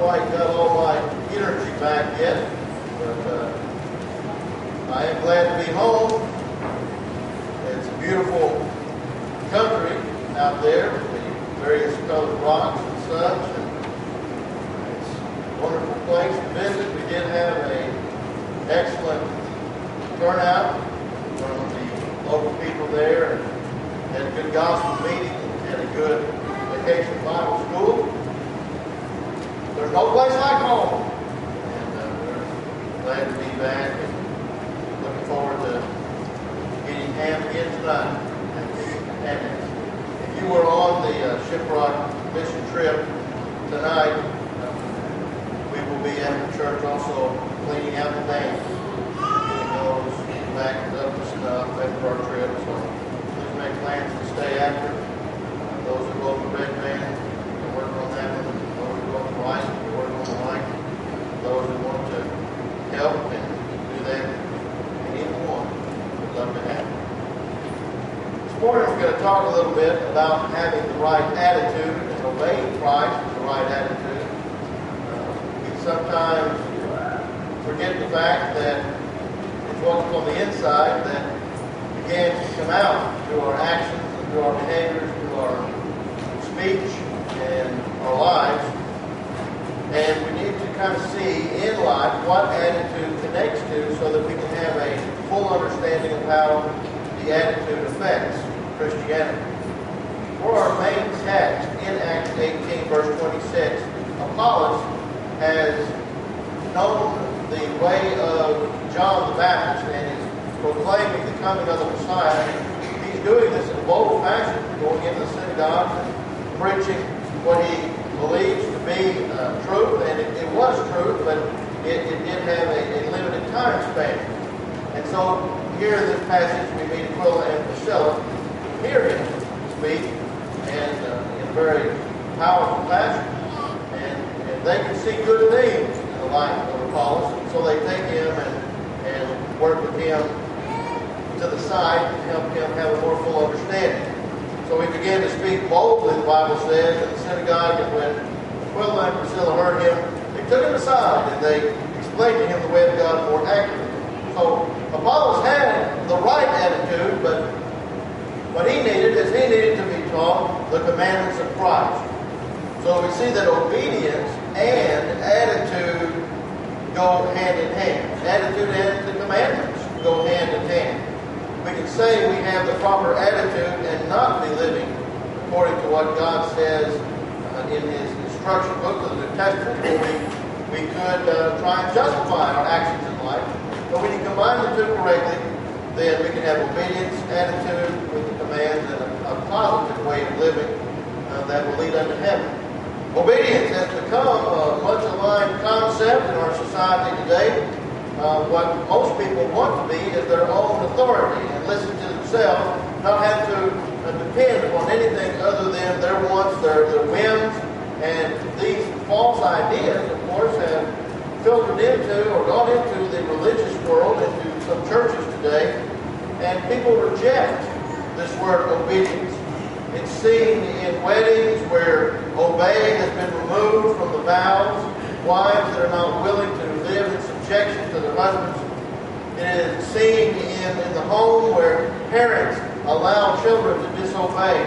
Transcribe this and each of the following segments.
quite got all my energy back yet, but I am glad to be home. It's a beautiful country out there with the various colored rocks and such. And it's a wonderful place to visit. We did have an excellent turnout from the local people there, and had a good gospel meeting, and a good vacation Bible school. There's no place like home, and we're glad to be back, and looking forward to getting ham again tonight. And if you were on the Shiprock mission trip tonight, we will be at the church also cleaning out the dams, getting those back up to snuff after our trip. So please make plans to stay after. Those who go to the red band can work on that one. Those who go to the white can work on the white. Those who want to help and do that in either one, we'd love to have it. This morning we're going to talk a little bit about having the right attitude and obeying Christ with the right attitude. We sometimes forget the fact that it's what's on the inside that begins to come out through our actions and through our behaviors, through our speech and our lives. And we need to kind of see in life what attitude connects to so that we can have a full understanding of how the attitude affects Christianity. For our main text in Acts 18, verse 26, Apollos has known the way of John the Baptist and is proclaiming the coming of the Messiah. He's doing this in a bold fashion, going into the synagogue and preaching what he believes to be truth, and it was truth, but it did have a limited time span. And so here in this passage we meet Aquila and Priscilla, hear him speak, and in a very powerful fashion, and they can see good things in the life of Apollos, and so they take him and work with him to the side and help him have a more full understanding. So he began to speak boldly, the Bible says, in the synagogue, and when Aquila and Priscilla heard him, they took him aside and they explained to him the way of God more accurately. So Apollos had the right attitude, but what he needed is he needed to be taught the commandments of Christ. So we see that obedience and attitude go hand in hand. Attitude and the commandments go hand in hand. We can say we have the proper attitude and not be living according to what God says in His instruction book of the New Testament. We could try and justify our actions in life. But when you combine the two correctly, then we can have obedience, attitude with the commands, and a positive way of living that will lead unto heaven. Obedience has become a much aligned concept in our society today. What most people want to be is their own authority and listen to themselves, not have to depend upon anything other than their wants, their whims, and these false ideas, of course, have filtered into or gone into the religious world, into some churches today, and people reject this word obedience. It's seen in weddings where obey has been removed from the vows, wives that are not willing to live in subjection to their husbands. It is seen in the home where parents allow children to disobey.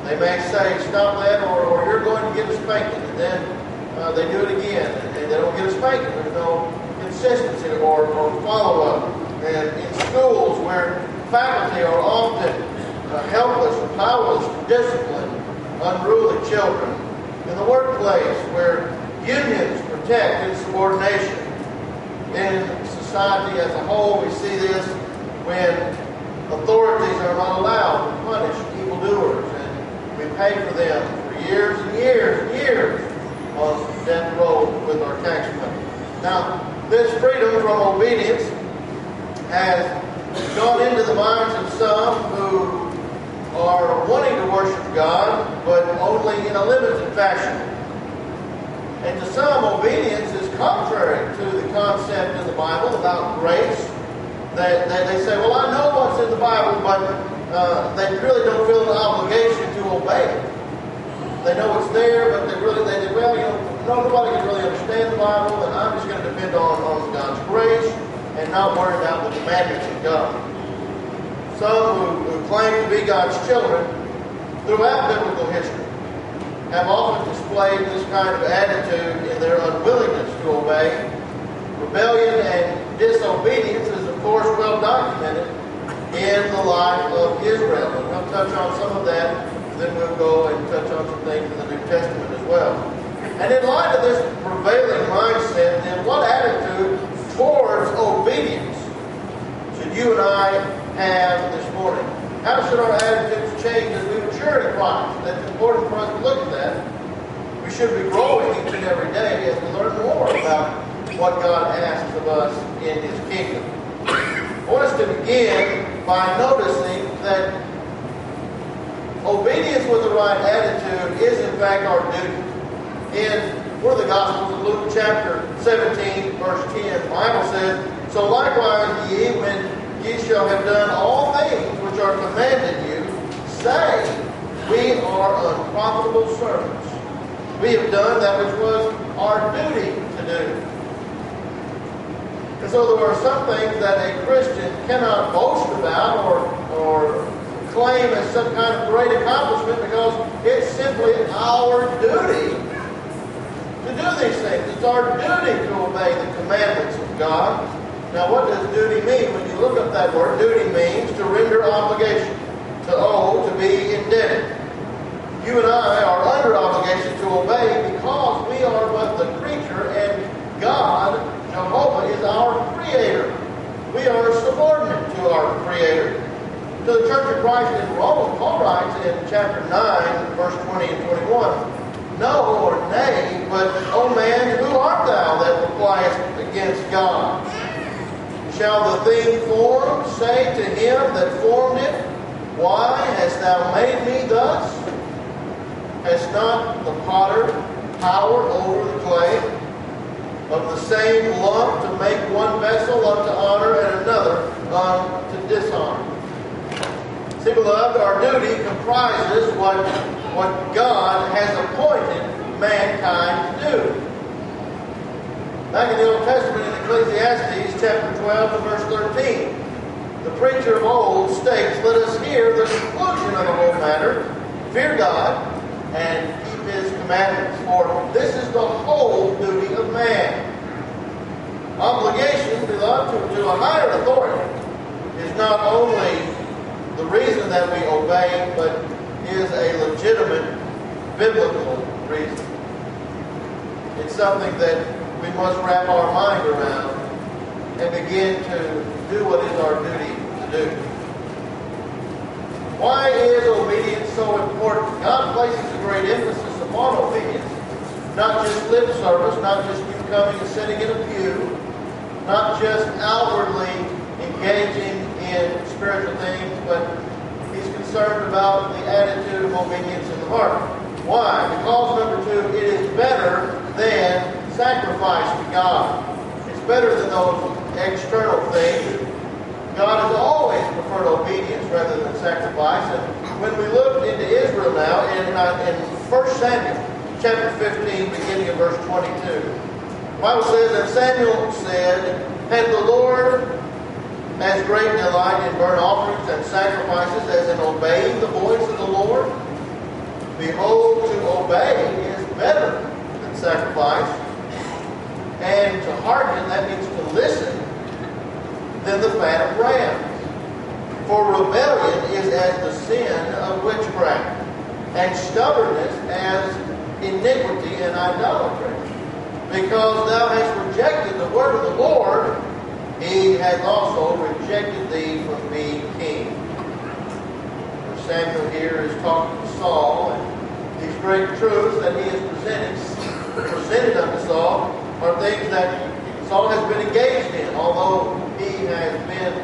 They may say, stop that, or you're going to get a spanking, and then they do it again, and they don't get a spanking. There's no consistency or follow-up. And in schools where faculty are often helpless or powerless to discipline unruly children. In the workplace where unions protect insubordination. In society as a whole, we see this when authorities are not allowed to punish evildoers, and we pay for them for years and years and years on death row with our tax money. Now, this freedom from obedience has gone into the minds of some who are wanting to worship God, but only in a limited fashion. And to some, obedience is contrary to the concept in the Bible about grace. They say, well, I know what's in the Bible, but they really don't feel an obligation to obey it. They know it's there, but they nobody can really understand the Bible, and I'm just going to depend on God's grace and not worry about the commandments of God. Some who claim to be God's children throughout biblical history have often displayed this kind of attitude in their unwillingness to obey. Rebellion and disobedience is, of course, well documented in the life of Israel. And we'll touch on some of that, then we'll go and touch on some things in the New Testament as well. And in light of this prevailing mindset, then what attitude towards obedience should you and I have this morning? How should our attitudes change as we mature in Christ? That's important for us to look at that. We should be growing each and every day as we learn more about what God asks of us in His kingdom. I want us to begin by noticing that obedience with the right attitude is in fact our duty. In one of the Gospels, in Luke chapter 17, verse 10, the Bible says, "So likewise ye, when ye shall have done all things which are commanded you, say, we are unprofitable servants. We have done that which was our duty to do." And so there are some things that a Christian cannot boast about or claim as some kind of great accomplishment because it's simply our duty to do these things. It's our duty to obey the commandments of God. Now, what does duty mean? When you look up that word, duty means to render obligation, to owe, to be indebted. You and I are under obligation to obey because we are but the creature and God, Jehovah, is our creator. We are subordinate to our creator. To the Church of Christ in Rome, Paul writes in chapter 9, verse 20 and 21, "No, or nay, but, O man, who art thou that repliest against God? Shall the thing formed say to him that formed it, Why hast thou made me thus? Has not the potter power over the clay? Of the same lump to make one vessel unto honor and another unto dishonor." See, beloved, our duty comprises what God has appointed mankind to do. Back in the Old Testament, in Ecclesiastes chapter 12 and verse 13, the preacher of old states, "Let us hear the conclusion of the whole matter. Fear God and keep His commandments, for this is the whole duty of man." Obligation, beloved, to a higher authority is not only the reason that we obey, but is a legitimate biblical reason. It's something that we must wrap our mind around and begin to do what is our duty to do. Why is obedience so important? God places a great emphasis upon obedience. Not just lip service, not just you coming and sitting in a pew, not just outwardly engaging in spiritual things, but He's concerned about the attitude of obedience in the heart. Why? Because, number two, it is better than sacrifice to God. It's better than those external things. God has always preferred obedience rather than sacrifice. And when we look into Israel now, in 1 Samuel chapter 15, beginning of verse 22, the Bible says that Samuel said, "Had the Lord as great delight in burnt offerings and sacrifices as in obeying the voice of the Lord? Behold, to obey is better than sacrifice, and to hearken," that means to listen, "than the fat of rams. For rebellion is as the sin of witchcraft, and stubbornness as iniquity and idolatry. Because thou hast rejected the word of the Lord, He has also rejected thee from being king." Samuel here is talking to Saul, and these great truths that he has presented unto Saul are things that Saul has been engaged in, although he has been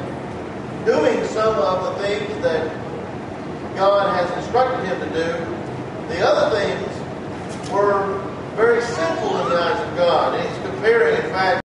doing some of the things that God has instructed him to do. The other things were very sinful in the eyes of God. And he's comparing, in fact,